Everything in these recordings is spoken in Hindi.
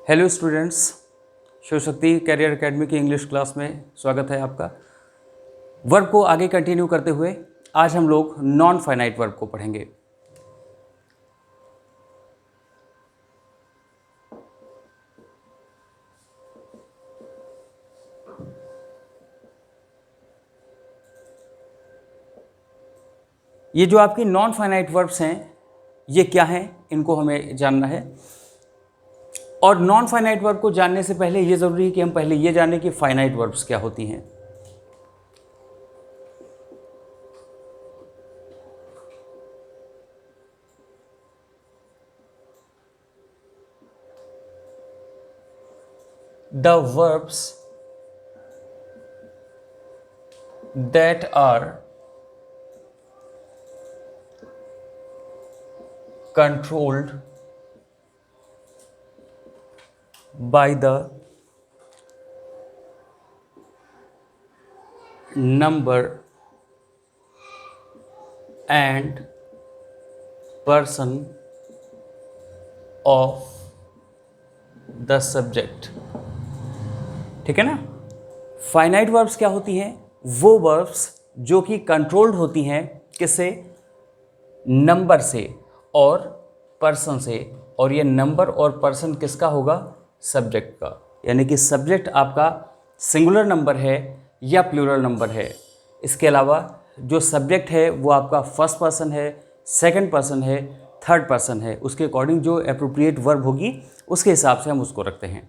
Hello students, Shiv Shakti career academy की इंग्लिश क्लास में स्वागत है आपका। वर्ब को आगे कंटिन्यू करते हुए आज हम लोग नॉन फाइनाइट वर्ब को पढ़ेंगे। ये जो आपकी नॉन फाइनाइट वर्ब्स हैं, ये क्या हैं, इनको हमें जानना है। और नॉन फाइनाइट वर्ब को जानने से पहले ये ज़रूरी है कि हम पहले ये जानें कि फाइनाइट वर्ब्स क्या होती हैं। The verbs that are controlled by the number and person of the subject। ठीक है ना। फाइनाइट वर्ब्स क्या होती हैं? वो वर्ब्स जो कि कंट्रोल्ड होती हैं किससे? नंबर से और पर्सन से। और ये नंबर और पर्सन किसका होगा? सब्जेक्ट का। यानी कि सब्जेक्ट आपका सिंगुलर नंबर है या प्लूरल नंबर है। इसके अलावा जो सब्जेक्ट है वो आपका फर्स्ट पर्सन है, सेकंड पर्सन है, थर्ड पर्सन है। उसके अकॉर्डिंग जो एप्रोप्रिएट वर्ब होगी उसके हिसाब से हम उसको रखते हैं।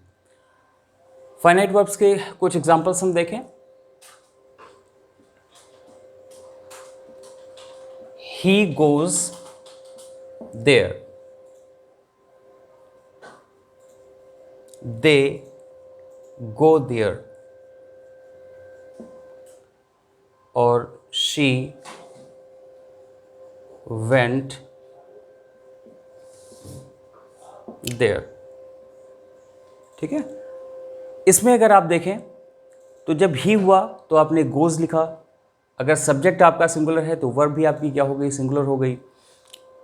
फाइनाइट वर्ब्स के कुछ एग्जांपल्स हम देखें। He goes there, they go there, और she went there। ठीक है। इसमें अगर आप देखें तो जब ही हुआ तो आपने गोज लिखा। अगर सब्जेक्ट आपका सिंगुलर है तो वर्ब भी आपकी क्या हो गई? सिंगुलर हो गई।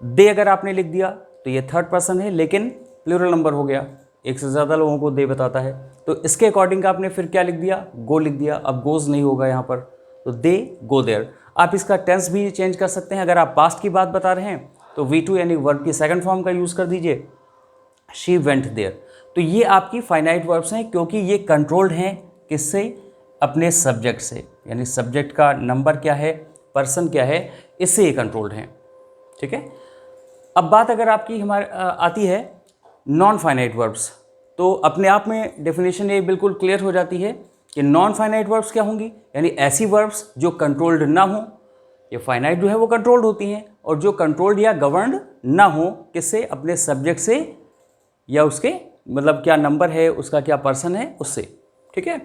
दे अगर आपने लिख दिया तो ये थर्ड पर्सन है लेकिन प्लूरल नंबर हो गया, एक से ज़्यादा लोगों को दे बताता है। तो इसके अकॉर्डिंग आपने फिर क्या लिख दिया? गो लिख दिया। अब गोज नहीं होगा यहाँ पर, तो दे गो देयर। आप इसका टेंस भी चेंज कर सकते हैं। अगर आप पास्ट की बात बता रहे हैं तो V2 यानी वर्ब की सेकंड फॉर्म का यूज़ कर दीजिए, शी वेंट देयर। तो ये आपकी फाइनाइट वर्ब्स हैं क्योंकि ये कंट्रोल्ड हैं किससे? अपने सब्जेक्ट से। यानी सब्जेक्ट का नंबर क्या है, पर्सन क्या है, इससे ये कंट्रोल्ड हैं। ठीक है। अब बात अगर आपकी हमारे आती है नॉन फाइनाइट वर्ब्स, तो अपने आप में डेफिनेशन ये बिल्कुल क्लियर हो जाती है कि नॉन फाइनाइट वर्ब्स क्या होंगी? यानी ऐसी वर्ब्स जो कंट्रोल्ड ना हो। ये फाइनाइट जो है वो कंट्रोल्ड होती हैं, और जो कंट्रोल्ड या गवर्नड ना हो किससे? अपने सब्जेक्ट से, या उसके मतलब क्या नंबर है उसका, क्या पर्सन है उससे। ठीक है।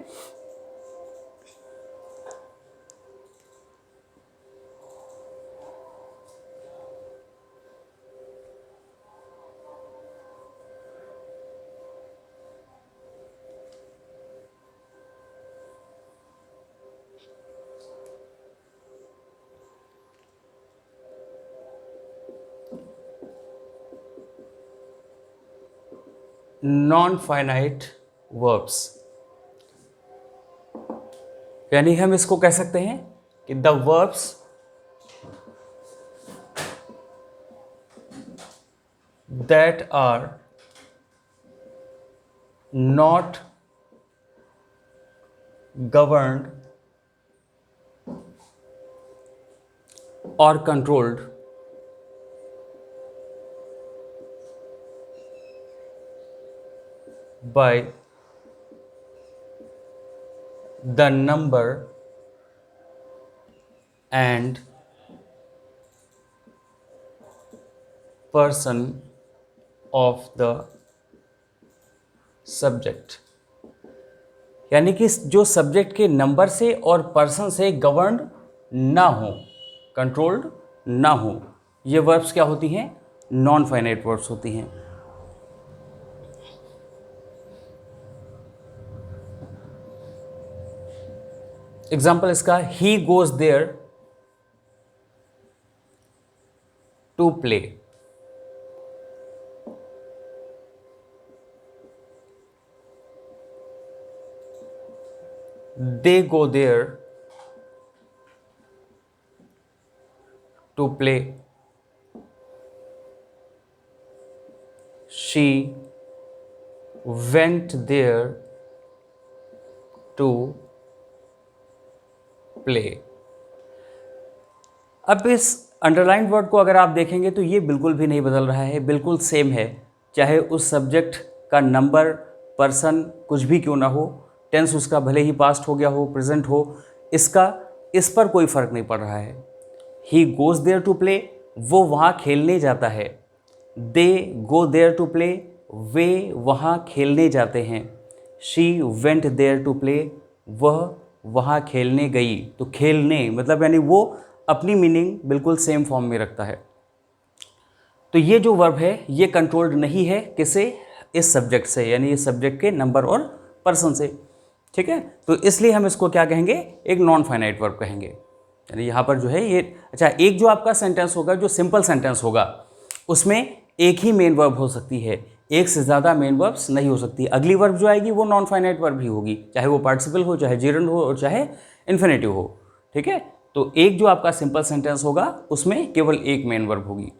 नॉन फाइनाइट वर्ब्स यानी हम इसको कह सकते हैं कि the verbs that are not governed और controlled by the number and person of the subject। यानी कि जो सब्जेक्ट के नंबर से और पर्सन से गवर्नड ना हो, कंट्रोल्ड ना हो, ये वर्ब्स क्या होती हैं? नॉन फाइनाइट वर्ब्स होती हैं। एग्जाम्पल इसका, he goes there to play. They go there to play, she went there to play. अब इस अंडरलाइन वर्ड को अगर आप देखेंगे तो ये बिल्कुल भी नहीं बदल रहा है, बिल्कुल सेम है, चाहे उस सब्जेक्ट का नंबर, पर्सन कुछ भी क्यों ना हो, टेंस उसका भले ही पास्ट हो गया हो, प्रेजेंट हो, इस पर कोई फ़र्क नहीं पड़ रहा है। He goes there to play, वो वहाँ खेलने जाता है। They go there to play, वे वहाँ खेलने जाते हैं। She went there to play, वह वहाँ खेलने गई। तो खेलने मतलब यानी वो अपनी मीनिंग बिल्कुल सेम फॉर्म में रखता है। तो ये जो वर्ब है ये कंट्रोल्ड नहीं है किसे, इस सब्जेक्ट से, यानी इस सब्जेक्ट के नंबर और पर्सन से। ठीक है, तो इसलिए हम इसको क्या कहेंगे, एक नॉन फाइनाइट वर्ब कहेंगे। यानी यहाँ पर जो है ये, अच्छा, एक जो आपका सेंटेंस होगा, जो सिंपल सेंटेंस होगा, उसमें एक ही मेन वर्ब हो सकती है, एक से ज़्यादा मेन वर्ब्स नहीं हो सकती। अगली वर्ब जो आएगी वो नॉन फाइनाइट वर्ब ही होगी, चाहे वो पार्टिसिपल हो, चाहे जेरंड हो और चाहे इन्फिनेटिव हो। ठीक है, तो एक जो आपका सिंपल सेंटेंस होगा उसमें केवल एक मेन वर्ब होगी।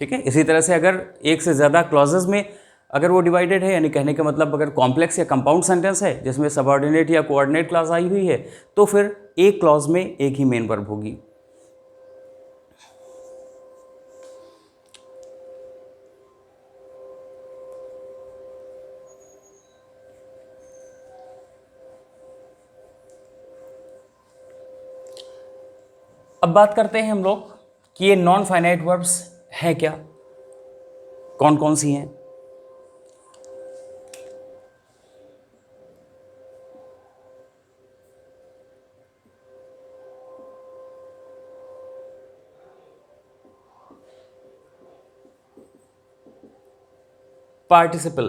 ठीक है, इसी तरह से अगर एक से ज़्यादा क्लॉजेज में अगर वो डिवाइडेड है, यानी कहने का मतलब अगर कॉम्प्लेक्स या कंपाउंड सेंटेंस है जिसमें सबऑर्डिनेट या कोऑर्डिनेट क्लॉज आई हुई है, तो फिर एक क्लॉज में एक ही मेन वर्ब होगी। अब बात करते हैं हम लोग कि ये नॉन फाइनाइट वर्ब्स हैं क्या, कौन कौन सी हैं। पार्टिसिपल,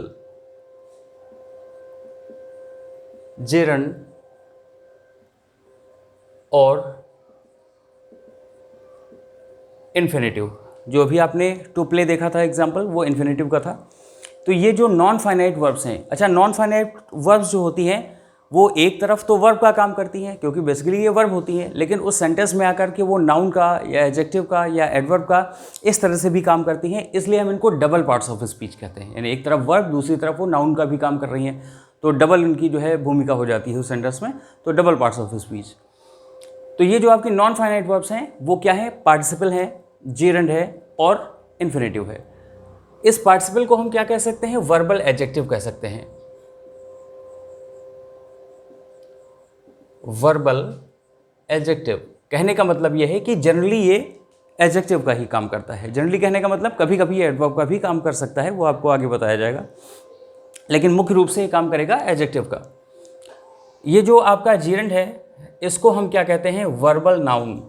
जेरंड और इन्फिनेटिव। जो अभी आपने टू प्ले देखा था एग्जाम्पल, वो इन्फिनेटिव का था। तो ये जो नॉन फाइनाइट वर्ब्स हैं, अच्छा, नॉन फाइनाइट वर्ब्स जो होती हैं वो एक तरफ तो वर्ब का काम करती हैं क्योंकि बेसिकली ये वर्ब होती हैं, लेकिन उस सेंटेंस में आकर के वो नाउन का या एडजेक्टिव का या एडवर्ब का इस तरह से भी काम करती हैं, इसलिए हम इनको डबल पार्ट्स ऑफ स्पीच कहते हैं। यानी एक तरफ वर्ब, दूसरी तरफ वो नाउन का भी काम कर रही हैं, तो डबल इनकी जो है भूमिका हो जाती है उस सेंटेंस में, तो डबल पार्ट्स ऑफ स्पीच। तो ये जो आपकी नॉन फाइनाइट वर्ब्स हैं वो क्या है, पार्टिसिपल हैं, जेरंड है और इन्फिनेटिव है। इस पार्टिसिपल को हम क्या कह सकते हैं, वर्बल एडजेक्टिव कह सकते हैं। वर्बल एडजेक्टिव कहने का मतलब यह है कि जनरली ये एडजेक्टिव का ही काम करता है। जनरली कहने का मतलब कभी कभी ये एडवर्ब का भी काम कर सकता है, वो आपको आगे बताया जाएगा, लेकिन मुख्य रूप से ये काम करेगा एडजेक्टिव का। ये जो आपका जेरंड है इसको हम क्या कहते हैं, वर्बल नाउन।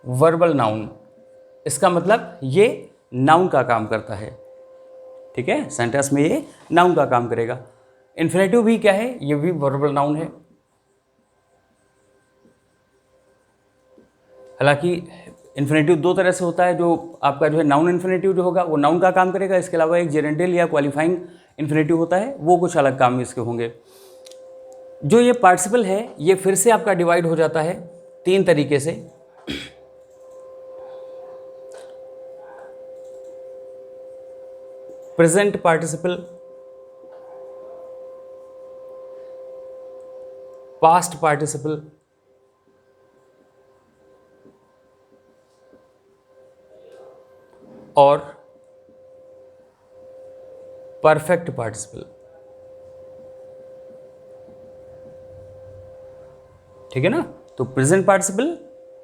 वर्बल नाउन, इसका मतलब ये नाउन का काम करता है। ठीक है, सेंटेंस में ये नाउन का काम करेगा। इन्फिनेटिव भी क्या है, ये भी वर्बल नाउन है। हालांकि इन्फिनेटिव दो तरह से होता है, जो आपका जो है नाउन इन्फिनेटिव जो होगा वो नाउन का काम करेगा, इसके अलावा एक जेरेंडियल या क्वालिफाइंग इन्फिनेटिव होता है, वो कुछ अलग काम इसके होंगे। जो ये पार्टिसिपल है ये फिर से आपका डिवाइड हो जाता है तीन तरीके से। प्रेजेंट पार्टिसिपल, पास्ट पार्टिसिपल और परफेक्ट पार्टिसिपल। ठीक है ना, तो प्रेजेंट पार्टिसिपल,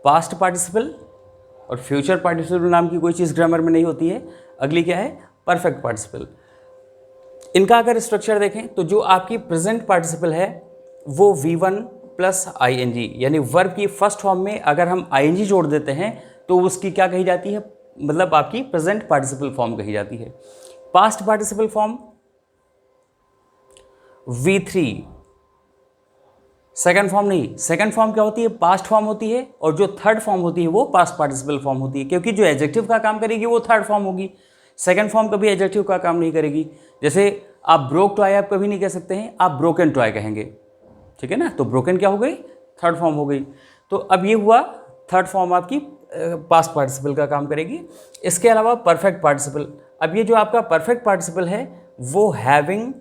पास्ट पार्टिसिपल और फ्यूचर पार्टिसिपल नाम की कोई चीज़ ग्रामर में नहीं होती है। अगली क्या है, परफेक्ट पार्टिसिपल। इनका अगर स्ट्रक्चर देखें तो जो आपकी प्रेजेंट पार्टिसिपल है वो V1 प्लस ING, यानी वर्ब की फर्स्ट फॉर्म में अगर हम ING जोड़ देते हैं तो उसकी क्या कही जाती है, मतलब आपकी प्रेजेंट पार्टिसिपल फॉर्म कही जाती है। Past participle form V3, second form नहीं, सेकंड फॉर्म क्या होती है, पास्ट फॉर्म होती है, और जो थर्ड फॉर्म होती है वो पास्ट पार्टिसिपल फॉर्म होती है, क्योंकि जो एडजेक्टिव का काम करेगी वो थर्ड फॉर्म होगी, सेकंड फॉर्म कभी एडजेक्टिव का काम नहीं करेगी। जैसे आप ब्रोक टॉय आप कभी नहीं कह सकते हैं, आप ब्रोकन टॉय कहेंगे, ठीक है ना। तो ब्रोकन क्या हो गई, थर्ड फॉर्म हो गई। तो अब ये हुआ थर्ड फॉर्म आपकी पास्ट पार्टिसिपल का काम करेगी। इसके अलावा परफेक्ट पार्टिसिपल, अब ये जो आपका परफेक्ट पार्टिसिपल है वो हैविंग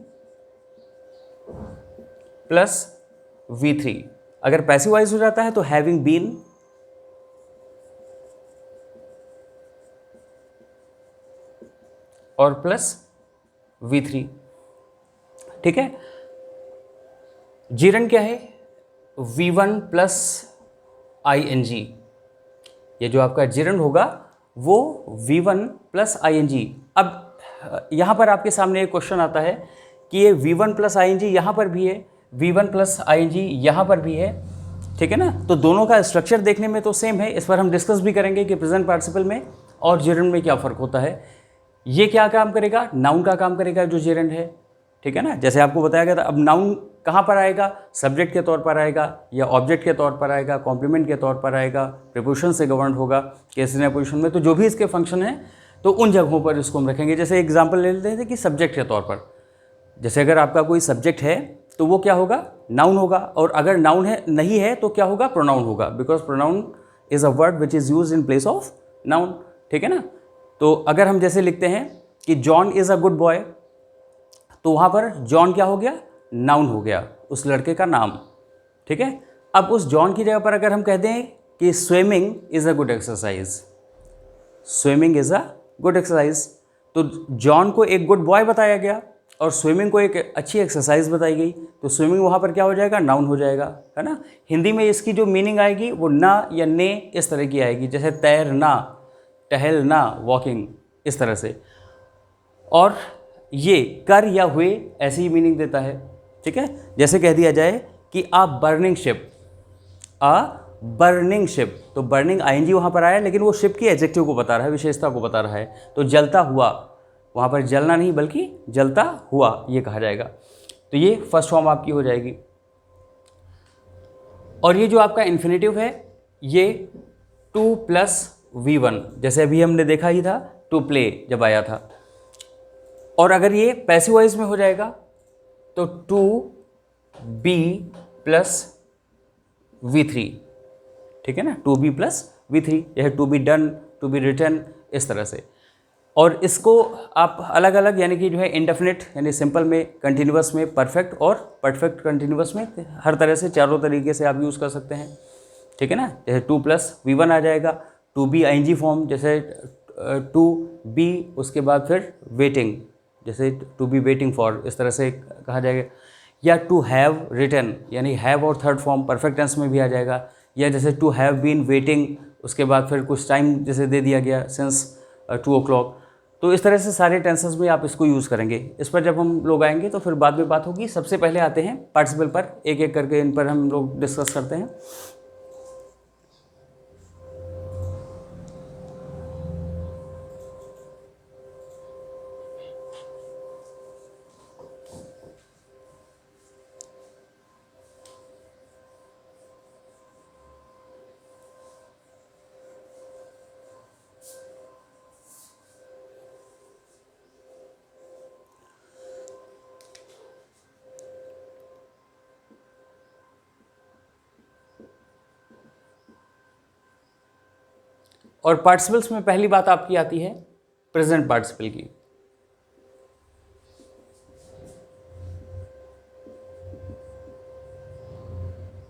प्लस V3, अगर पैसिव वॉइस हो जाता है तो हैविंग बीन, और प्लस V3, ठीक है। जीरन क्या है, V1 प्लस ING, ये जो आपका जीरन होगा वो V1 प्लस ING। अब यहाँ पर आपके सामने एक क्वेश्चन आता है कि ये V1 प्लस ING यहाँ पर भी है, V1 प्लस ING यहाँ पर भी है, ठीक है ना। तो दोनों का स्ट्रक्चर देखने में तो सेम है, इस पर हम डिस्कस भी करेंगे कि प्रेजेंट पार्टिसिपल में और जेरेंड में क्या फ़र्क होता है। ये क्या काम करेगा, नाउन का काम करेगा जो जेरेंड है, ठीक है ना। जैसे आपको बताया गया था, अब नाउन कहाँ पर आएगा, सब्जेक्ट के तौर पर आएगा या ऑब्जेक्ट के तौर पर आएगा, कॉम्प्लीमेंट के तौर पर आएगा, प्रीपोजिशन से गवर्न होगा केस इन पोजिशन में। तो जो भी इसके फंक्शन हैं तो उन जगहों पर इसको हम रखेंगे। जैसे एग्जाम्पल ले लेते हैं कि सब्जेक्ट के तौर पर, जैसे अगर आपका कोई सब्जेक्ट है तो वो क्या होगा, नाउन होगा, और अगर नाउन है नहीं है तो क्या होगा, प्रोनाउन होगा, because pronoun is a word which is use in place of noun, ठीक है ना। तो अगर हम जैसे लिखते हैं कि John is a good boy, तो वहाँ पर जॉन क्या हो गया, नाउन हो गया, उस लड़के का नाम, ठीक है। अब उस जॉन की जगह पर अगर हम कह दें कि swimming is a good exercise, swimming is a good exercise, तो जॉन को एक गुड बॉय बताया गया और स्विमिंग को एक अच्छी एक्सरसाइज बताई गई, तो स्विमिंग वहाँ पर क्या हो जाएगा, नाउन हो जाएगा, है ना। हिंदी में इसकी जो मीनिंग आएगी वो ना या ने इस तरह की आएगी, जैसे तैरना, टहलना, वॉकिंग, इस तरह से। और ये कर या हुए ऐसी ही मीनिंग देता है, ठीक है। जैसे कह दिया जाए कि आ बर्निंग शिप, आ बर्निंग शिप, तो बर्निंग ING वहाँ पर आया, लेकिन वो शिप की एडजेक्टिव को बता रहा है, विशेषता को बता रहा है। तो जलता हुआ, वहाँ पर जलना नहीं बल्कि जलता हुआ ये कहा जाएगा। तो ये फर्स्ट फॉर्म आपकी हो जाएगी। और ये जो आपका इन्फिनेटिव है ये 2 प्लस V1, जैसे अभी हमने देखा ही था टू प्ले जब आया था। और अगर ये पैसिव वॉइस में हो जाएगा तो 2B प्लस V3, ठीक है ना, 2B प्लस V3, यह to be done, to be written, इस तरह से। और इसको आप अलग अलग यानी कि जो है इंडेफिनिट यानी सिंपल में, कंटिन्यूअस में, परफेक्ट और परफेक्ट कंटिन्यूअस में, हर तरह से चारों तरीके से आप यूज़ कर सकते हैं, ठीक है ना। जैसे 2 प्लस V1 आ जाएगा, 2B ING फॉर्म, जैसे 2B उसके बाद फिर वेटिंग, जैसे टू बी वेटिंग फॉर, इस तरह से कहा जाएगा। या टू हैव रिटन यानी हैव और थर्ड फॉर्म परफेक्ट टेंस में भी आ जाएगा। या जैसे टू हैव बीन वेटिंग, उसके बाद फिर कुछ टाइम जैसे दे दिया गया, सिंस 2 o'clock। तो इस तरह से सारे टेंसेस में आप इसको यूज़ करेंगे। इस पर जब हम लोग आएंगे तो फिर बाद में बात होगी। सबसे पहले आते हैं पार्टिसिपल पर, एक एक करके इन पर हम लोग डिस्कस करते हैं। और पार्टिसिपल्स में पहली बात आपकी आती है प्रेजेंट पार्टिसिपल की।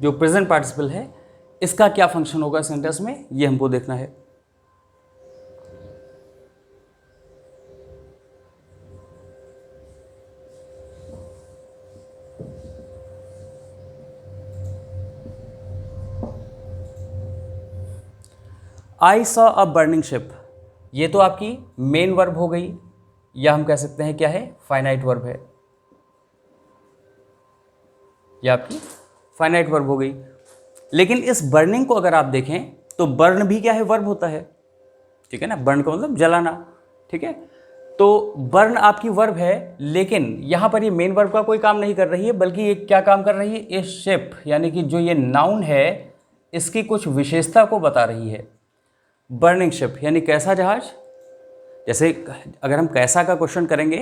जो प्रेजेंट पार्टिसिपल है इसका क्या फंक्शन होगा सेंटेंस में, ये हमको देखना है। I saw a burning ship, ये तो आपकी मेन वर्ब हो गई, या हम कह सकते हैं क्या है, फाइनाइट वर्ब है। ये आपकी फाइनाइट वर्ब हो गई। लेकिन इस बर्निंग को अगर आप देखें तो बर्न भी क्या है, वर्ब होता है, ठीक है ना। बर्न का मतलब जलाना, ठीक है। तो बर्न आपकी वर्ब है, लेकिन यहाँ पर ये मेन वर्ब का कोई काम नहीं कर रही है, बल्कि ये क्या काम कर रही है, ये शिप यानी कि जो ये नाउन है इसकी कुछ विशेषता को बता रही है। बर्निंग शिप यानी कैसा जहाज। जैसे अगर हम कैसा का क्वेश्चन करेंगे,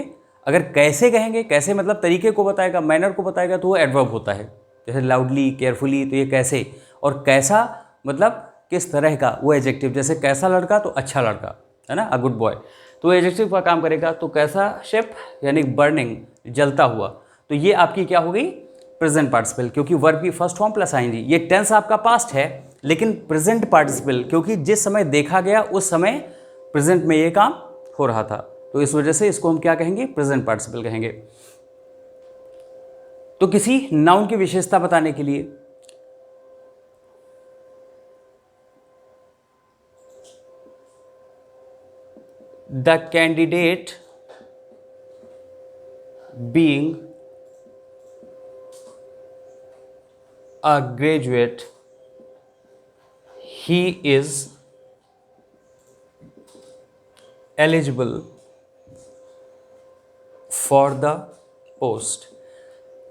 अगर कैसे कहेंगे, कैसे मतलब तरीके को बताएगा, मैनर को बताएगा, तो वो एडवर्ब होता है। जैसे लाउडली, केयरफुली, तो ये कैसे, और कैसा मतलब किस तरह का, वो एडजेक्टिव। जैसे कैसा लड़का तो अच्छा लड़का, है ना, अ गुड बॉय, तो एडजेक्टिव का काम करेगा। तो कैसा शिप यानी बर्निंग, जलता हुआ, तो ये आपकी क्या हो गई, प्रेजेंट पार्टिसिपल, क्योंकि वर्ब की फर्स्ट फॉर्म प्लस आईएनजी। ये टेंस आपका पास्ट है, लेकिन प्रेजेंट पार्टिसिपल, क्योंकि जिस समय देखा गया उस समय प्रेजेंट में ये काम हो रहा था, तो इस वजह से इसको हम क्या कहेंगे, प्रेजेंट पार्टिसिपल कहेंगे। तो किसी नाउन की विशेषता बताने के लिए the candidate being a graduate, he is eligible for the post।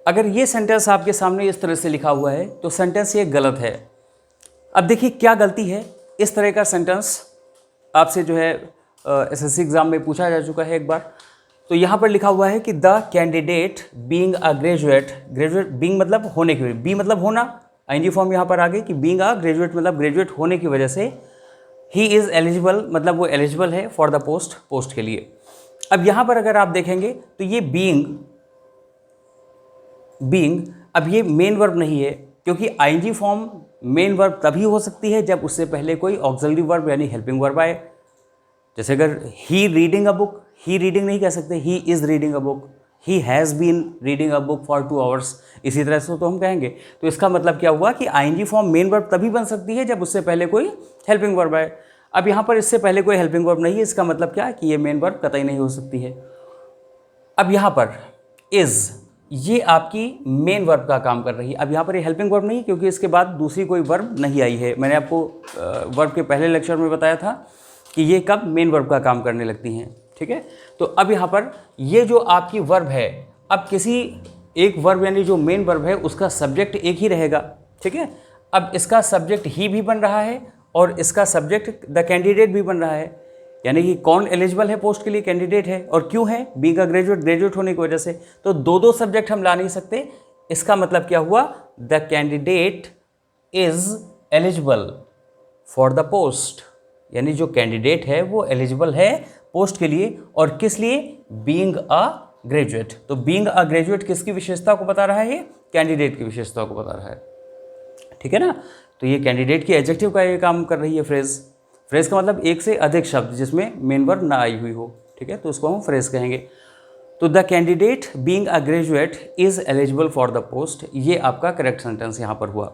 अगर ये सेंटेंस आपके सामने इस तरह से लिखा हुआ है तो सेंटेंस ये गलत है। अब देखिए क्या गलती है। इस तरह का सेंटेंस आपसे जो है एसएससी एग्जाम में पूछा जा चुका है एक बार। तो यहाँ पर लिखा हुआ है कि the candidate being a graduate, graduate being मतलब होने की, बी मतलब होना, आईएनजी फॉर्म यहाँ पर आ गई कि बीइंग अ ग्रेजुएट मतलब ग्रेजुएट होने की वजह से ही इज़ एलिजिबल मतलब वो एलिजिबल है फॉर द पोस्ट, पोस्ट के लिए। अब यहाँ पर अगर आप देखेंगे तो ये बीइंग, बीइंग अब ये मेन वर्ब नहीं है, क्योंकि आईएनजी फॉर्म मेन वर्ब तभी हो सकती है जब उससे पहले कोई ऑक्सिलरी वर्ब यानी हेल्पिंग वर्ब आए। जैसे अगर he reading a book, he reading नहीं कह सकते, he is reading a book, he has been reading a book for 2 hours, इसी तरह से तो हम कहेंगे। तो इसका मतलब क्या हुआ कि आईएनजी फॉर्म मेन वर्ब तभी बन सकती है जब उससे पहले कोई हेल्पिंग वर्ब आए। अब यहाँ पर इससे पहले कोई हेल्पिंग वर्ब नहीं है, इसका मतलब क्या है कि ये मेन वर्ब कतई नहीं हो सकती है। अब यहाँ पर इज़, ये आपकी मेन वर्ब का काम कर रही है। अब यहाँ पर ये हेल्पिंग वर्ब नहीं, क्योंकि इसके बाद दूसरी कोई वर्ब नहीं आई है। मैंने आपको वर्ब के पहले लेक्चर में बताया था कि ये कब मेन वर्ब का काम करने लगती हैं, ठीक है। तो अब यहाँ पर ये जो आपकी वर्ब है, अब किसी एक वर्ब यानी जो मेन वर्ब है उसका सब्जेक्ट एक ही रहेगा, ठीक है। अब इसका सब्जेक्ट ही भी बन रहा है और इसका सब्जेक्ट द कैंडिडेट भी बन रहा है, यानी कि कौन एलिजिबल है पोस्ट के लिए, कैंडिडेट है। और क्यों है, बीइंग अ ग्रेजुएट, ग्रेजुएट होने की वजह से। तो दो सब्जेक्ट हम ला नहीं सकते। इसका मतलब क्या हुआ, the candidate is eligible for the post, यानी जो कैंडिडेट है वो एलिजिबल है पोस्ट के लिए। और किस लिए, बीइंग अ ग्रेजुएट। तो बीइंग अ ग्रेजुएट किसकी विशेषता को बता रहा है, ये कैंडिडेट की विशेषता को बता रहा है, ठीक है ना। तो ये कैंडिडेट की एडजेक्टिव का ये काम कर रही है फ्रेज। फ्रेज का मतलब एक से अधिक शब्द जिसमें मेन वर्ब ना आई हुई हो, ठीक है, तो उसको हम फ्रेज कहेंगे। तो the candidate being a graduate is eligible for the post, ये आपका करेक्ट सेंटेंस यहाँ पर हुआ।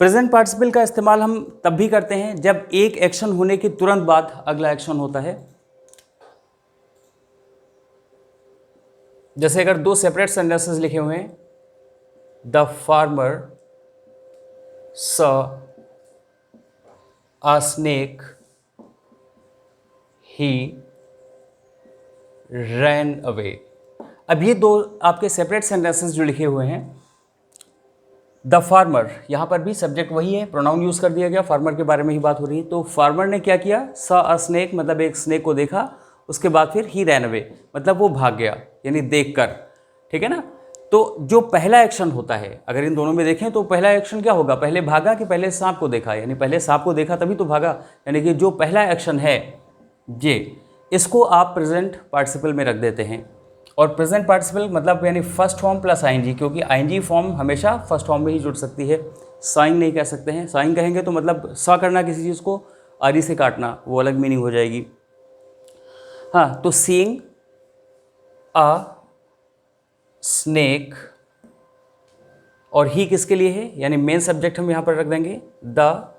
प्रेजेंट पार्टिसिपल का इस्तेमाल हम तब भी करते हैं जब एक एक्शन होने के तुरंत बाद अगला एक्शन होता है। जैसे अगर दो सेपरेट सेंटेंसेस लिखे हुए हैं, the farmer saw a snake, he ran away. अब ये दो आपके सेपरेट सेंटेंसेस जो लिखे हुए हैं, द फार्मर, यहाँ पर भी सब्जेक्ट वही है, प्रोनाउन यूज़ कर दिया गया, फार्मर के बारे में ही बात हो रही है। तो फार्मर ने क्या किया, सॉ अ स्नेक मतलब एक स्नेक को देखा, उसके बाद फिर ही रैन अवे मतलब वो भाग गया, यानी देखकर, ठीक है ना। तो जो पहला एक्शन होता है, अगर इन दोनों में देखें तो पहला एक्शन क्या होगा, पहले भागा कि पहले सांप को देखा, यानी पहले सांप को देखा तभी तो भागा, यानी कि जो पहला एक्शन है ये, इसको आप प्रेजेंट पार्टिसिपल में रख देते हैं। और प्रेजेंट पार्टिसिपल मतलब यानी फर्स्ट फॉर्म प्लस आईएनजी, क्योंकि आईएनजी फॉर्म हमेशा फर्स्ट फॉर्म में ही जुड़ सकती है, साइंग नहीं कह सकते हैं। साइंग कहेंगे तो मतलब सा करना किसी चीज़ को, आरी से काटना, वो अलग मीनिंग हो जाएगी। हाँ, तो सीइंग अ स्नेक, और ही किसके लिए है, यानी मेन सब्जेक्ट हम यहाँ पर रख देंगे, द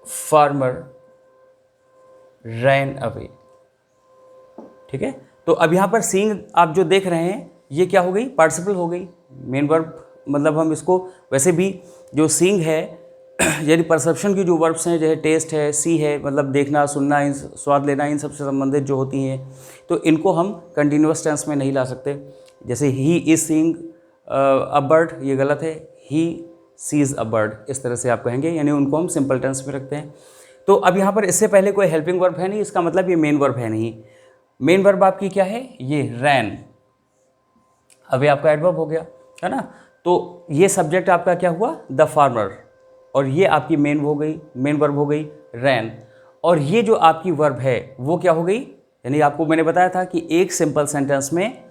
फार्मर रैन अवे, ठीक है। तो अब यहाँ पर सीइंग आप जो देख रहे हैं ये क्या हो गई, पार्टिसिपल हो गई, मेन वर्ब मतलब हम इसको वैसे भी जो सीइंग है यानी परसेप्शन की जो वर्ब्स हैं, जैसे टेस्ट है, सी है, मतलब देखना, सुनना, इन स्वाद लेना, इन सबसे संबंधित जो होती हैं, तो इनको हम कंटिन्यूअस टेंस में नहीं ला सकते। जैसे he is seeing a bird, ये गलत है, ही सीज अ बर्ड, इस तरह से आप कहेंगे, यानी उनको हम सिंपल टेंस में रखते हैं। तो अब यहाँ पर इससे पहले कोई हेल्पिंग वर्ब है नहीं, इसका मतलब ये मेन वर्ब है नहीं। मेन वर्ब आपकी क्या है, ये रैन, अभी आपका एडवर्ब हो गया, है ना। तो ये सब्जेक्ट आपका क्या हुआ, द फार्मर, और ये आपकी मेन हो गई, मेन वर्ब हो गई रैन। और ये जो आपकी वर्ब है वो क्या हो गई, यानी आपको मैंने बताया था कि एक सिंपल सेंटेंस में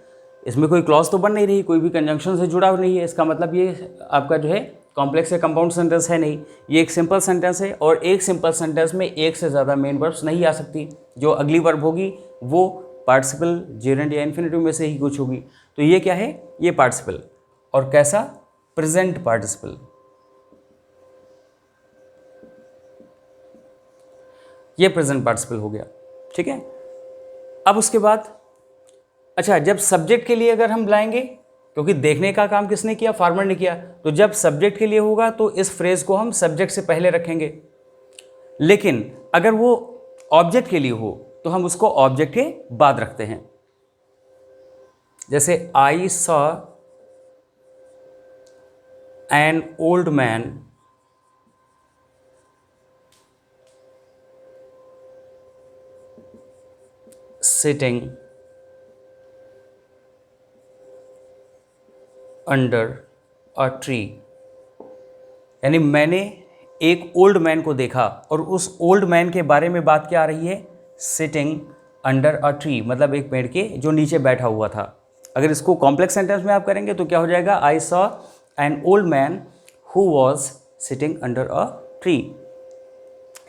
इसमें कोई क्लॉज तो बन नहीं रही, कोई भी कंजंक्शन से जुड़ा नहीं है, इसका मतलब ये आपका जो है कॉम्प्लेक्स या कंपाउंड सेंटेंस है नहीं, ये एक सिंपल सेंटेंस है। और एक सिंपल सेंटेंस में एक से ज़्यादा मेन वर्ब्स नहीं आ सकती, जो अगली वर्ब होगी वो पार्टिसिपल, जेरेंड या इन्फिनेटिव में से ही कुछ होगी। तो ये क्या है, ये पार्टिसिपल, और कैसा, प्रेजेंट पार्टिसिपल, ये प्रेजेंट पार्टिसिपल हो गया, ठीक है। अब उसके बाद अच्छा, जब सब्जेक्ट के लिए अगर हम लाएंगे, क्योंकि देखने का काम किसने किया, फार्मर ने किया, तो जब सब्जेक्ट के लिए होगा तो इस फ्रेज को हम सब्जेक्ट से पहले रखेंगे। लेकिन अगर वो ऑब्जेक्ट के लिए हो तो हम उसको ऑब्जेक्ट के बाद रखते हैं। जैसे I saw an old man sitting under a tree, यानी मैंने एक ओल्ड मैन को देखा, और उस ओल्ड मैन के बारे में बात क्या आ रही है, सिटिंग अंडर अ ट्री, मतलब एक पेड़ के जो नीचे बैठा हुआ था। अगर इसको कॉम्प्लेक्स सेंटेंस में आप करेंगे तो क्या हो जाएगा, I saw an old man who was sitting under a tree.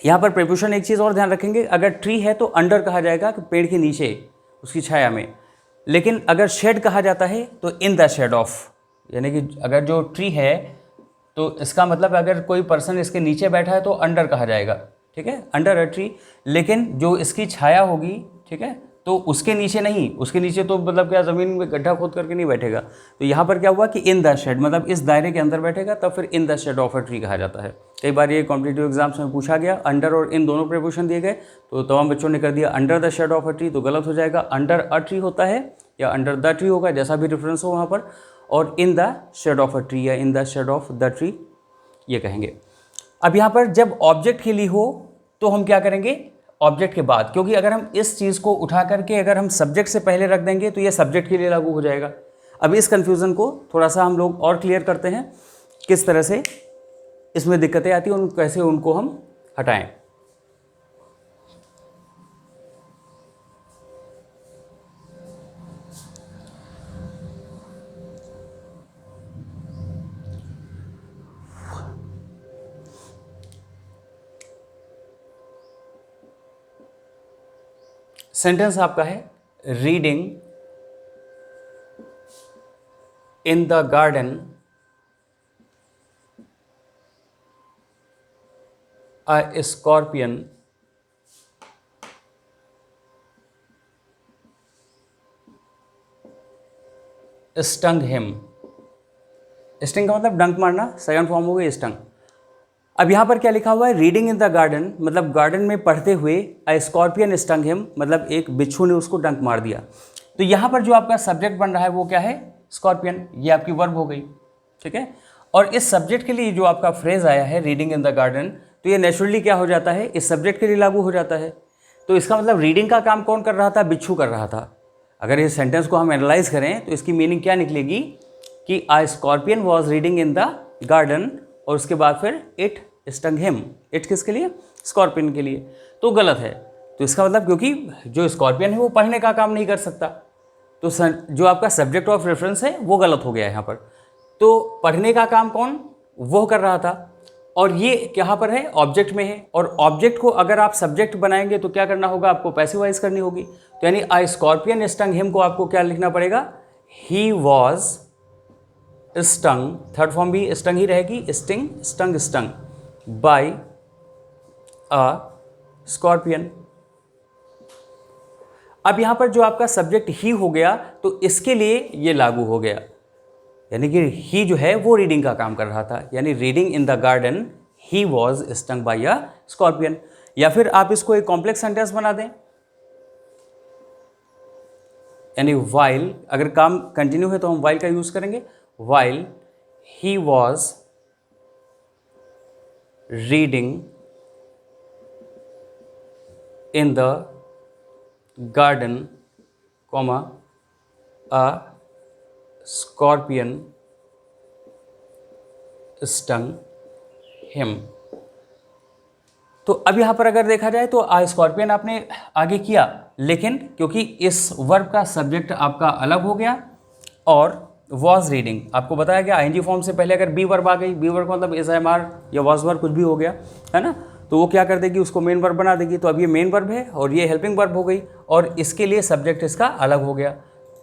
यहाँ पर प्रीपोजिशन एक चीज़ और ध्यान रखेंगे, अगर ट्री है तो अंडर कहा जाएगा कि पेड़ के नीचे, उसकी छाया में। लेकिन अगर शेड कहा जाता है तो इन द शेड ऑफ, यानी कि अगर जो ट्री है तो इसका मतलब अगर कोई पर्सन इसके नीचे बैठा है तो अंडर कहा जाएगा, ठीक है, अंडर अ ट्री। लेकिन जो इसकी छाया होगी, ठीक है, तो उसके नीचे नहीं, उसके नीचे तो मतलब क्या ज़मीन में गड्ढा खोद करके नहीं बैठेगा। तो यहाँ पर क्या हुआ कि इन द शेड, मतलब इस दायरे के अंदर बैठेगा, तब फिर in the shade of a tree कहा जाता है। कई बार ये कॉम्पिटिटिव एग्जाम्स में पूछा गया, अंडर और इन दोनों प्रीपोजिशन दिए गए, तो तमाम बच्चों ने कर दिया under the shade of a tree, तो गलत हो जाएगा। अंडर अ ट्री होता है या अंडर द ट्री होगा, जैसा भी डिफरेंस हो वहाँ पर, और in the shade of a tree या in the shade of the tree ये कहेंगे। अब यहाँ पर जब ऑब्जेक्ट के लिए हो तो हम क्या करेंगे, ऑब्जेक्ट के बाद, क्योंकि अगर हम इस चीज़ को उठा करके अगर हम सब्जेक्ट से पहले रख देंगे तो ये सब्जेक्ट के लिए लागू हो जाएगा। अब इस कन्फ्यूज़न को थोड़ा सा हम लोग और क्लियर करते हैं, किस तरह से इसमें दिक्कतें आती हैं, कैसे उनको हम हटाएं। सेंटेंस आपका है, reading in the garden a scorpion stung him. Sting का मतलब डंक मारना, सेकंड फॉर्म हो गई स्टंग। अब यहाँ पर क्या लिखा हुआ है, रीडिंग इन द गार्डन, मतलब गार्डन में पढ़ते हुए, अ स्कॉर्पियन स्टंग हिम, मतलब एक बिच्छू ने उसको डंक मार दिया। तो यहाँ पर जो आपका सब्जेक्ट बन रहा है वो क्या है, स्कॉर्पियन, ये आपकी वर्ब हो गई, ठीक है। और इस सब्जेक्ट के लिए जो आपका फ्रेज आया है रीडिंग इन द गार्डन, तो ये नेचुरली क्या हो जाता है, इस सब्जेक्ट के लिए लागू हो जाता है। तो इसका मतलब रीडिंग का काम कौन कर रहा था, बिच्छू कर रहा था। अगर इस सेंटेंस को हम एनालाइज करें तो इसकी मीनिंग क्या निकलेगी कि a scorpion was reading in the garden, और उसके बाद फिर इट स्टंग हिम। इट किसके लिए, स्कॉर्पियन के लिए, तो गलत है। तो इसका मतलब क्योंकि जो स्कॉर्पियन है वो पढ़ने का काम नहीं कर सकता, तो जो आपका सब्जेक्ट ऑफ रेफरेंस है वो गलत हो गया है यहाँ पर। तो पढ़ने का काम कौन, वो कर रहा था, और ये यहाँ पर है, ऑब्जेक्ट में है। और ऑब्जेक्ट को अगर आप सब्जेक्ट बनाएंगे तो क्या करना होगा, आपको पैसिवाइज करनी होगी। तो यानी आ स्कॉर्पियन स्टंग हिम को आपको क्या लिखना पड़ेगा, ही वॉज स्टंग, थर्ड फॉर्म भी स्टंग ही रहेगी, sting stung stung by a scorpion. अब यहाँ पर जो आपका सब्जेक्ट ही हो गया तो इसके लिए ये लागू हो गया, यानी कि ही जो है वो रीडिंग का काम कर रहा था, यानी reading in the garden he was stung by a scorpion. या फिर आप इसको एक कॉम्प्लेक्स सेंटेंस बना दें, यानी वाइल, अगर काम कंटिन्यू है तो हम वाइल का यूज करेंगे। While he was reading in the garden, comma, a scorpion stung him. तो अब यहाँ पर अगर देखा जाए तो स्कॉर्पियन आपने आगे किया, लेकिन क्योंकि इस वर्ब का सब्जेक्ट आपका अलग हो गया और वॉज रीडिंग आपको बताया गया, आईएनजी फॉर्म से पहले अगर बी वर्ब आ गई, बी वर्ब मतलब इज एम आर या वॉज वर्ब कुछ भी हो गया है ना, तो वो क्या कर देगी, उसको मेन वर्ब बना देगी। तो अब ये मेन वर्ब है और ये हेल्पिंग वर्ब हो गई और इसके लिए सब्जेक्ट इसका अलग हो गया।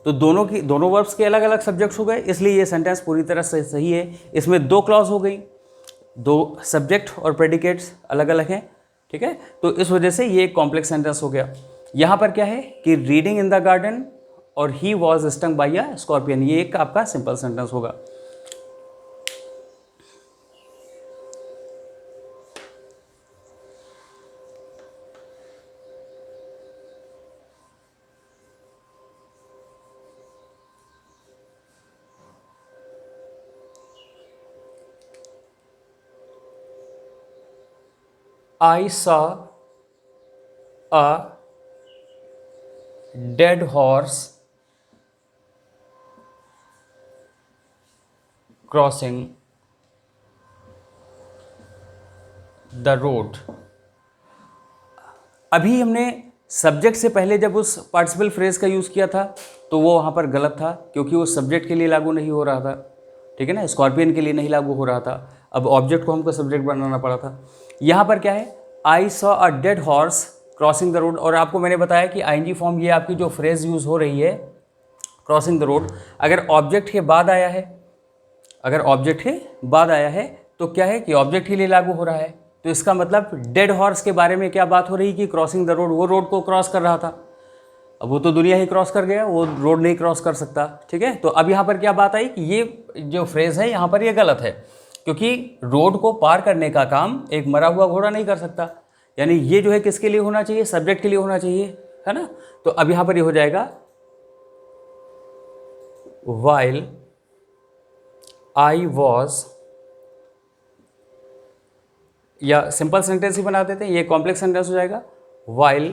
तो दोनों वर्ब्स के अलग अलग सब्जेक्ट्स हो गए, इसलिए ये सेंटेंस पूरी तरह से सही है। इसमें दो क्लॉज हो गई, दो सब्जेक्ट और प्रेडिकेट्स अलग अलग हैं, ठीक है। तो इस वजह से ये एक कॉम्प्लेक्स सेंटेंस हो गया। यहाँ पर क्या है कि रीडिंग इन द गार्डन और he was stung by a scorpion, ये एक आपका सिंपल सेंटेंस होगा। I saw a dead horse crossing the road। अभी हमने सब्जेक्ट से पहले जब उस पार्टिसिपल फ्रेज का यूज़ किया था तो वो वहाँ पर गलत था, क्योंकि वो सब्जेक्ट के लिए लागू नहीं हो रहा था, ठीक है ना, स्कॉर्पियन के लिए नहीं लागू हो रहा था। अब ऑब्जेक्ट को हमको सब्जेक्ट बनाना पड़ा था। यहाँ पर क्या है, I saw a dead horse crossing the road, और आपको मैंने बताया कि आईएनजी फॉर्म ये आपकी जो फ्रेज यूज़ हो रही है क्रॉसिंग द रोड, अगर ऑब्जेक्ट के बाद आया है, अगर ऑब्जेक्ट के बाद आया है तो क्या है कि ऑब्जेक्ट के लिए लागू हो रहा है। तो इसका मतलब डेड हॉर्स के बारे में क्या बात हो रही कि क्रॉसिंग द रोड, वो रोड को क्रॉस कर रहा था। अब वो तो दुनिया ही क्रॉस कर गया, वो रोड नहीं क्रॉस कर सकता, ठीक है। तो अब यहाँ पर क्या बात आई कि ये जो फ्रेज है यहाँ पर ये गलत है, क्योंकि रोड को पार करने का काम एक मरा हुआ घोड़ा नहीं कर सकता। यानी ये जो है किसके लिए होना चाहिए, सब्जेक्ट के लिए होना चाहिए, है ना। तो अब यहाँ पर ये हो जाएगा वाइल आई वॉज, या सिंपल सेंटेंस ही बना देते हैं, ये कॉम्प्लेक्स सेंटेंस हो जाएगा। While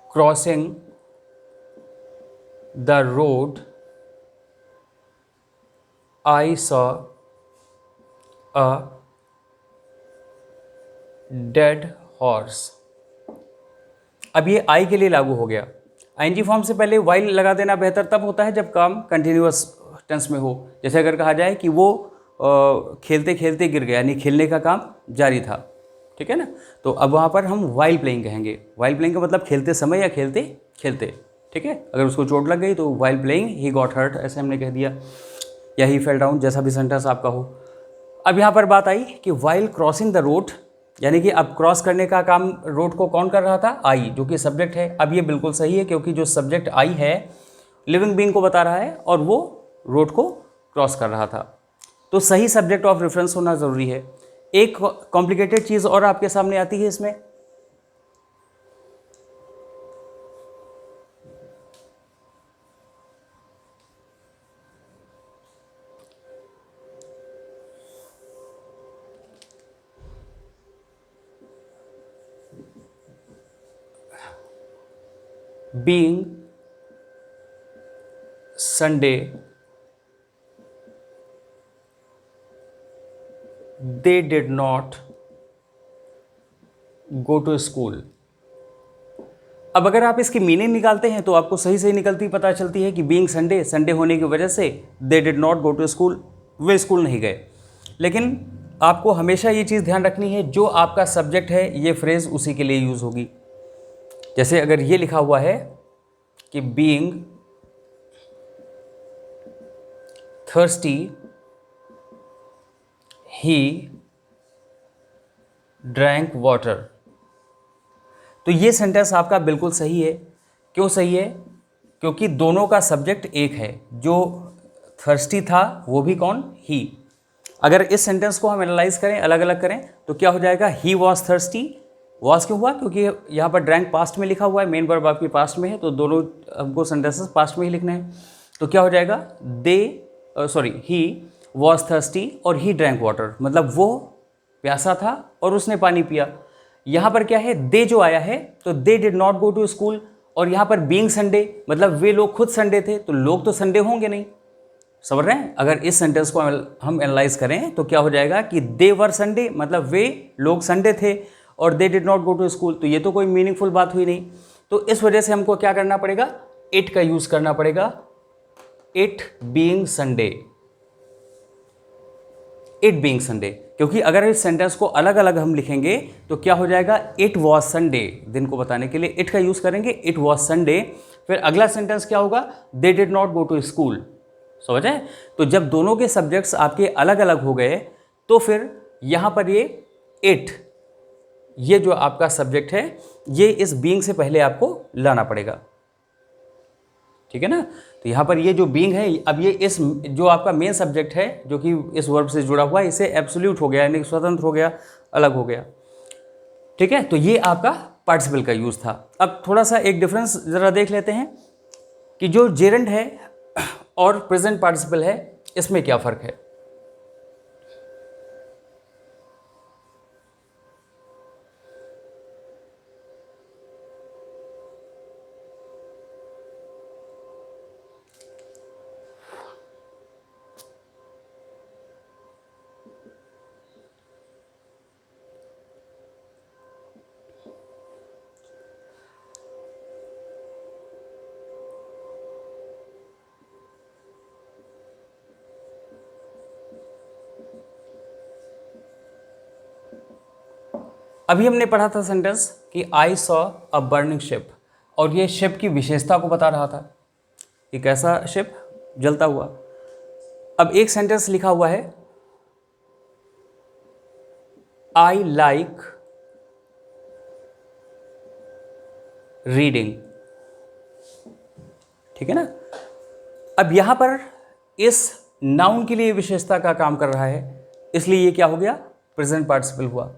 crossing the road I saw a dead horse. अब ये आई के लिए लागू हो गया। आईएनजी फॉर्म से पहले वाइल लगा देना बेहतर तब होता है जब काम कंटिन्यूअस टेंस में हो। जैसे अगर कहा जाए कि वो खेलते खेलते गिर गया, यानी खेलने का काम जारी था, ठीक है ना। तो अब वहाँ पर हम वाइल प्लेइंग कहेंगे। वाइल प्लेइंग का मतलब खेलते समय या खेलते खेलते, ठीक है। अगर उसको चोट लग गई तो while playing he got hurt, ऐसे हमने कह दिया, या ही फेल डाउन, जैसा भी सेंटेंस आपका हो। अब यहाँ पर बात आई कि वाइल क्रॉसिंग द रोड, यानी कि अब क्रॉस करने का काम रोड को कौन कर रहा था, आई, जो कि सब्जेक्ट है। अब ये बिल्कुल सही है, क्योंकि जो सब्जेक्ट आई है लिविंग बीइंग को बता रहा है और वो रोड को क्रॉस कर रहा था। तो सही सब्जेक्ट ऑफ रेफरेंस होना ज़रूरी है। एक कॉम्प्लिकेटेड चीज़ और आपके सामने आती है इसमें, being Sunday they did not go to school। अब अगर आप इसकी मीनिंग निकालते हैं तो आपको सही सही निकलती पता चलती है कि बीइंग संडे, संडे होने की वजह से they did not go to school, वे स्कूल नहीं गए। लेकिन आपको हमेशा ये चीज़ ध्यान रखनी है, जो आपका सब्जेक्ट है ये फ्रेज़ उसी के लिए यूज़ होगी। जैसे अगर ये लिखा हुआ है कि being thirsty he drank water, तो ये सेंटेंस आपका बिल्कुल सही है। क्यों सही है? क्योंकि दोनों का सब्जेक्ट एक है। जो थर्स्टी था वो भी कौन, ही, अगर इस सेंटेंस को हम एनालाइज करें, अलग अलग करें, तो क्या हो जाएगा, ही वॉज थर्स्टी। वॉज क्यों हुआ, क्योंकि यहाँ पर ड्रैंक पास्ट में लिखा हुआ है, मेन वर्ब आपकी पास्ट में है, तो दोनों हमको सेंटेंसेस पास्ट में ही लिखने हैं। तो क्या हो जाएगा, ही वॉज थर्स्टी और ही ड्रैंक वाटर, मतलब वो प्यासा था और उसने पानी पिया। यहाँ पर क्या है, दे जो आया है, तो they did not go to school, और यहाँ पर बीइंग संडे मतलब वे लोग खुद संडे थे, तो लोग तो संडे होंगे नहीं, समझ रहे हैं। अगर इस सेंटेंस को हम एनालाइज करें तो क्या हो जाएगा कि दे वर संडे मतलब वे लोग संडे थे, और they did not go to school, तो ये तो कोई मीनिंगफुल बात हुई नहीं। तो इस वजह से हमको क्या करना पड़ेगा, इट का यूज करना पड़ेगा, it being Sunday, it being Sunday. क्योंकि अगर इस सेंटेंस को अलग अलग हम लिखेंगे तो क्या हो जाएगा, इट वॉज संडे, दिन को बताने के लिए इट का यूज करेंगे, इट वॉज संडे। फिर अगला सेंटेंस क्या होगा, they did not go to school, समझ आए। तो जब दोनों के सब्जेक्ट्स आपके अलग अलग हो गए तो फिर यहां पर ये इट, ये जो आपका सब्जेक्ट है, ये इस बीइंग से पहले आपको लाना पड़ेगा, ठीक है ना। तो यहाँ पर ये जो बीइंग है, अब ये इस जो आपका मेन सब्जेक्ट है जो कि इस वर्ब से जुड़ा हुआ है, इसे एब्सोल्यूट हो गया, यानी स्वतंत्र हो गया, अलग हो गया, ठीक है। तो ये आपका पार्टिसिपल का यूज़ था। अब थोड़ा सा एक डिफरेंस ज़रा देख लेते हैं कि जो जेरेंड है और प्रेजेंट पार्टिसिपल है, इसमें क्या फ़र्क है। अभी हमने पढ़ा था सेंटेंस कि I saw a burning ship, और ये शिप की विशेषता को बता रहा था कि कैसा शिप, जलता हुआ। अब एक सेंटेंस लिखा हुआ है, आई लाइक रीडिंग, ठीक है ना। अब यहां पर इस नाउन के लिए विशेषता का काम कर रहा है, इसलिए ये क्या हो गया, प्रेजेंट पार्टिसिपल हुआ।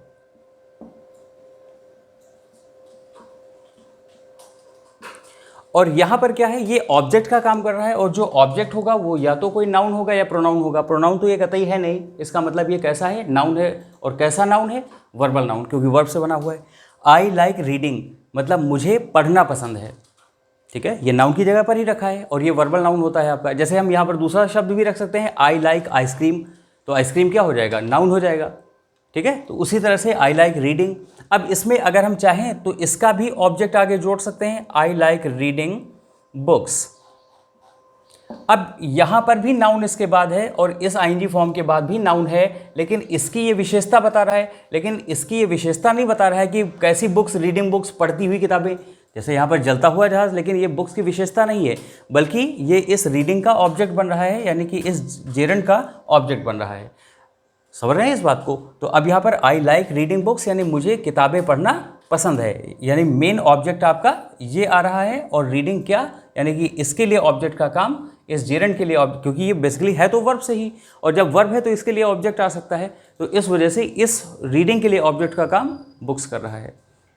और यहां पर क्या है, ये ऑब्जेक्ट का काम कर रहा है, और जो ऑब्जेक्ट होगा वो या तो कोई नाउन होगा या प्रोनाउन होगा। प्रोनाउन तो ये कतई है नहीं, इसका मतलब ये कैसा है, नाउन है। और कैसा नाउन है, वर्बल नाउन, क्योंकि वर्ब से बना हुआ है। आई लाइक रीडिंग मतलब मुझे पढ़ना पसंद है, ठीक है, ये नाउन की जगह पर ही रखा है, और ये वर्बल नाउन होता है आपका। जैसे हम यहाँ पर दूसरा शब्द भी रख सकते हैं, आई लाइक आइसक्रीम, तो आइसक्रीम क्या हो जाएगा, नाउन हो जाएगा, ठीक है। तो उसी तरह से आई लाइक रीडिंग। अब इसमें अगर हम चाहें तो इसका भी ऑब्जेक्ट आगे जोड़ सकते हैं, आई लाइक रीडिंग बुक्स। अब यहां पर भी नाउन इसके बाद है, और इस आईएनजी फॉर्म के बाद भी नाउन है, लेकिन इसकी ये विशेषता बता रहा है, लेकिन इसकी ये विशेषता नहीं बता रहा है कि कैसी बुक्स, रीडिंग बुक्स, पढ़ती हुई किताबें। जैसे यहाँ पर जलता हुआ जहाज, लेकिन ये बुक्स की विशेषता नहीं है, बल्कि ये इस रीडिंग का ऑब्जेक्ट बन रहा है, यानी कि इस जेरंड का ऑब्जेक्ट बन रहा है। समझ रहे हैं इस बात को। तो अब यहाँ पर आई लाइक रीडिंग बुक्स यानी मुझे किताबें पढ़ना पसंद है, यानी मेन ऑब्जेक्ट आपका ये आ रहा है, और रीडिंग क्या, यानी कि इसके लिए ऑब्जेक्ट का काम इस जेरंड के लिए, क्योंकि ये बेसिकली है तो वर्ब से ही, और जब वर्ब है तो इसके लिए ऑब्जेक्ट आ सकता है, तो इस वजह से इस रीडिंग के लिए ऑब्जेक्ट का काम बुक्स कर रहा है,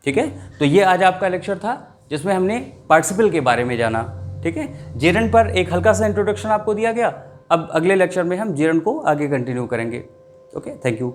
ठीक है। तो ये आज आपका लेक्चर था जिसमें हमने पार्टिसिपल के बारे में जाना, ठीक है। जेरंड पर एक हल्का सा इंट्रोडक्शन आपको दिया गया। अब अगले लेक्चर में हम जेरंड को आगे कंटिन्यू करेंगे। Okay, thank you.